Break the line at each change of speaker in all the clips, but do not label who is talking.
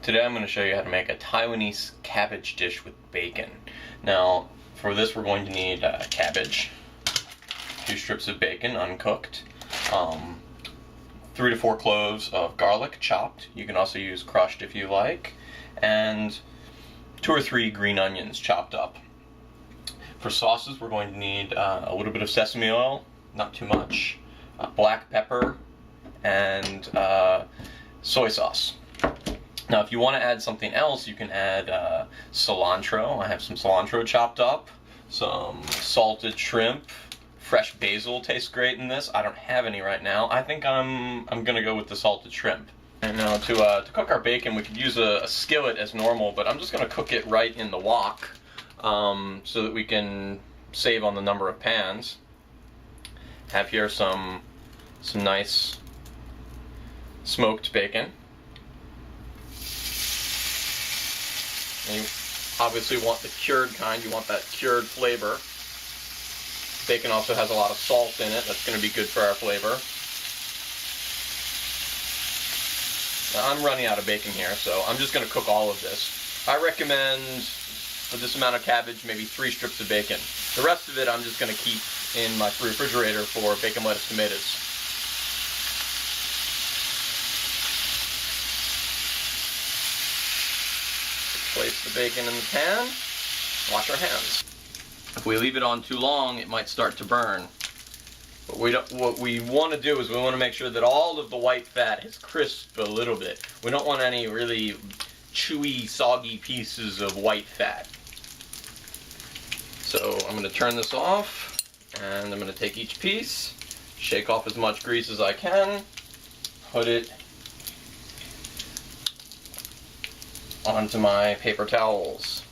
Today I'm going to show you how to make a Taiwanese cabbage dish with bacon. Now, for this we're going to need cabbage, 2 strips of bacon uncooked, 3 to 4 cloves of garlic chopped. You can also use crushed if you like, and 2 or 3 green onions chopped up. For sauces we're going to need a little bit of sesame oil, not too much, black pepper, and soy sauce. Now if you want to add something else, you can add cilantro. I have some cilantro chopped up, some salted shrimp, fresh basil tastes great in this. I don't have any right now. I think I'm gonna go with the salted shrimp. And now to cook our bacon, we could use a skillet as normal, but I'm just gonna cook it right in the wok so that we can save on the number of pans. Have here some nice smoked bacon. And you obviously want the cured kind, you want that cured flavor. Bacon also has a lot of salt in it, that's going to be good for our flavor. Now I'm running out of bacon here, so I'm just going to cook all of this. I recommend, for this amount of cabbage, maybe 3 strips of bacon. The rest of it I'm just going to keep in my refrigerator for bacon, lettuce, tomatoes. Place the bacon in the pan, wash our hands. If we leave it on too long, it might start to burn. But what we want to do is we want to make sure that all of the white fat is crisped a little bit. We don't want any really chewy, soggy pieces of white fat. So I'm going to turn this off, and I'm going to take each piece, shake off as much grease as I can, put it onto my paper towels.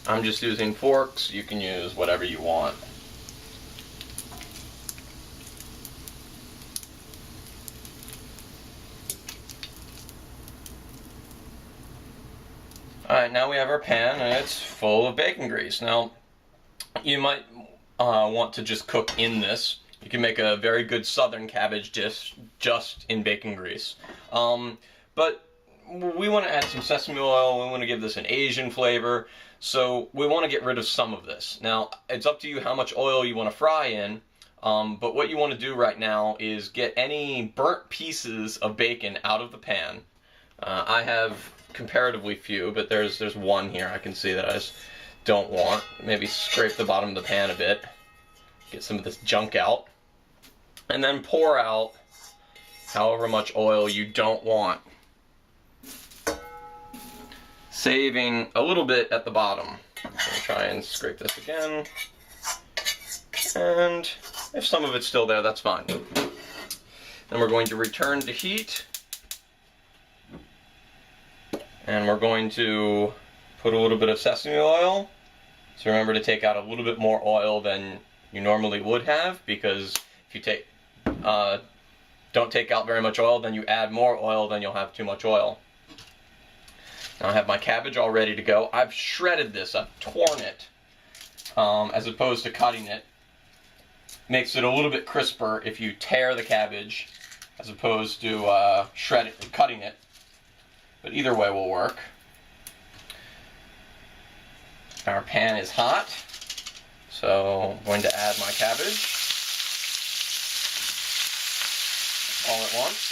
I'm just using forks, you can use whatever you want. Alright, now we have our pan and it's full of bacon grease. Now, you might want to just cook in this. You can make a very good southern cabbage dish just in bacon grease. But we want to add some sesame oil, we want to give this an Asian flavor, so we want to get rid of some of this. Now, it's up to you how much oil you want to fry in, but what you want to do right now is get any burnt pieces of bacon out of the pan. I have comparatively few, but there's one here I can see that I just don't want. Maybe scrape the bottom of the pan a bit, get some of this junk out, and then pour out however much oil you don't want, saving a little bit at the bottom. I'm going to try and scrape this again, and if some of it's still there, that's fine. Then we're going to return to heat, and we're going to put a little bit of sesame oil. So remember to take out a little bit more oil than you normally would have, because if you don't take out very much oil, then you add more oil, then you'll have too much oil. Now I have my cabbage all ready to go. I've shredded this, I've torn it, as opposed to cutting it. Makes it a little bit crisper if you tear the cabbage, as opposed to cutting it. But either way will work. Our pan is hot, so I'm going to add my cabbage all at once.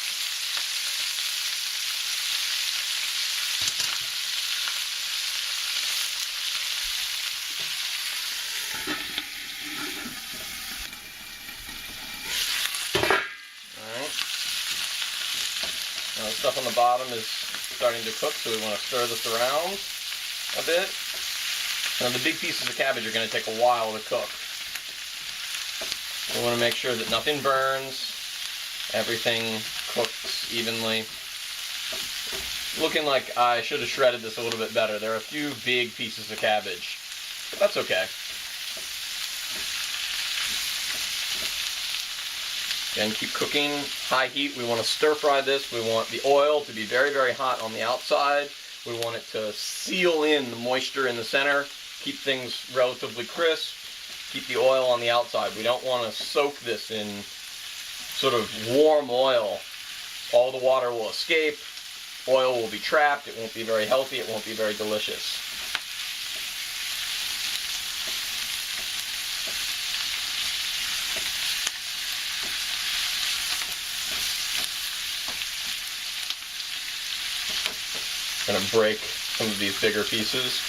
Now the stuff on the bottom is starting to cook, so we want to stir this around a bit. Now the big pieces of cabbage are going to take a while to cook. We want to make sure that nothing burns, everything cooks evenly. Looking like I should have shredded this a little bit better. There are a few big pieces of cabbage, but that's okay. Again, keep cooking, high heat. We want to stir fry this. We want the oil to be very, very hot on the outside. We want it to seal in the moisture in the center, keep things relatively crisp, keep the oil on the outside. We don't want to soak this in sort of warm oil. All the water will escape, oil will be trapped, it won't be very healthy, it won't be very delicious. I'm going to break some of these bigger pieces.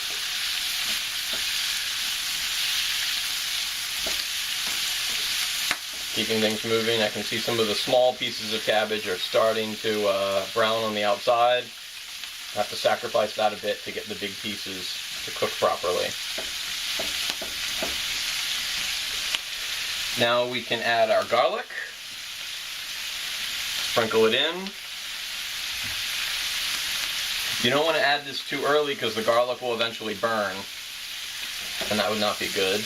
Keeping things moving. I can see some of the small pieces of cabbage are starting to brown on the outside. I have to sacrifice that a bit to get the big pieces to cook properly. Now we can add our garlic. Sprinkle it in. You don't want to add this too early because the garlic will eventually burn, and that would not be good.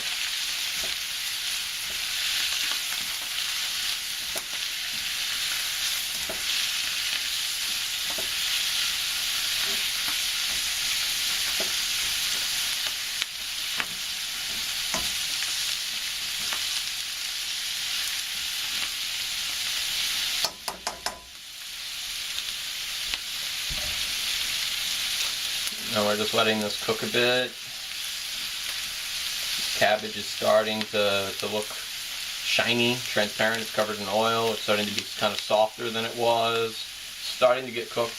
Now we're just letting this cook a bit. This cabbage is starting to look shiny, transparent. It's covered in oil. It's starting to be kind of softer than it was. It's starting to get cooked.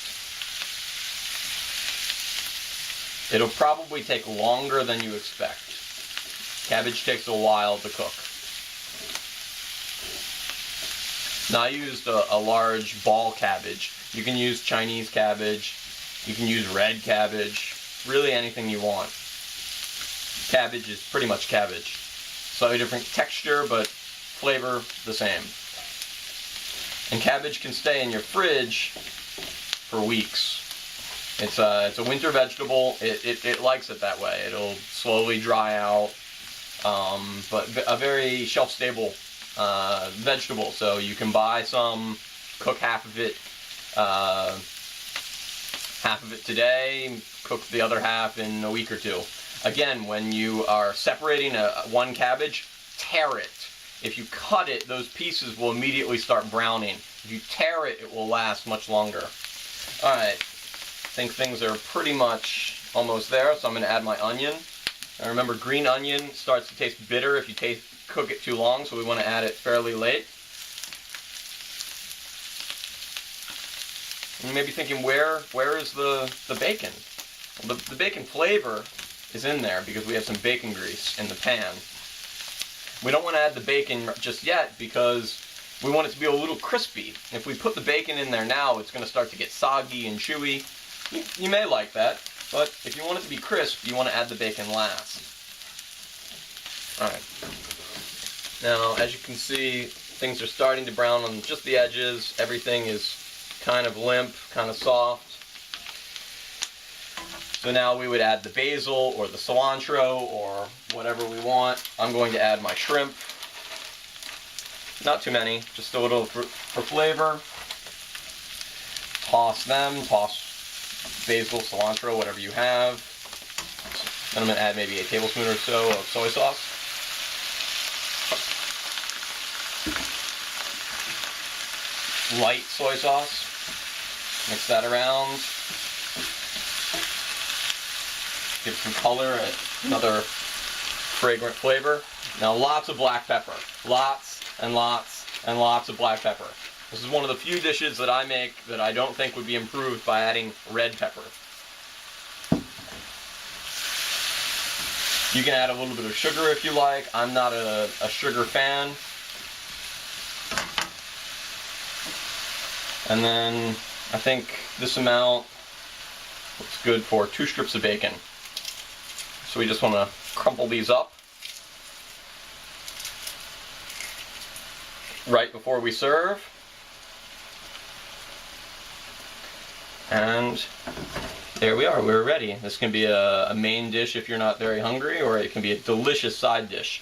It'll probably take longer than you expect. Cabbage takes a while to cook. Now I used a large ball cabbage. You can use Chinese cabbage. You can use red cabbage, really anything you want. Cabbage is pretty much cabbage. Slightly different texture, but flavor the same. And cabbage can stay in your fridge for weeks. It's a winter vegetable. It likes it that way. It'll slowly dry out, but a very shelf-stable vegetable. So you can buy some, cook half of it today, cook the other half in a week or two. Again, when you are separating one cabbage, tear it. If you cut it, those pieces will immediately start browning. If you tear it, it will last much longer. Alright, I think things are pretty much almost there, so I'm going to add my onion. Now remember, green onion starts to taste bitter if you cook it too long, so we want to add it fairly late. You may be thinking, where is the bacon? Well, the bacon flavor is in there because we have some bacon grease in the pan. We don't want to add the bacon just yet because we want it to be a little crispy. If we put the bacon in there now, it's going to start to get soggy and chewy. You may like that, but if you want it to be crisp, you want to add the bacon last. Alright. Now, as you can see, things are starting to brown on just the edges. Everything is kind of limp, kind of soft. So now we would add the basil or the cilantro or whatever we want. I'm going to add my shrimp. Not too many, just a little for flavor. Toss them, toss basil, cilantro, whatever you have. Then I'm going to add maybe a tablespoon or so of soy sauce. Light soy sauce. Mix that around. Give some color, another fragrant flavor. Now lots of black pepper. Lots and lots and lots of black pepper. This is one of the few dishes that I make that I don't think would be improved by adding red pepper. You can add a little bit of sugar if you like. I'm not a sugar fan. And then I think this amount looks good for 2 strips of bacon. So we just want to crumple these up right before we serve. And there we are, we're ready. This can be a main dish if you're not very hungry, or it can be a delicious side dish.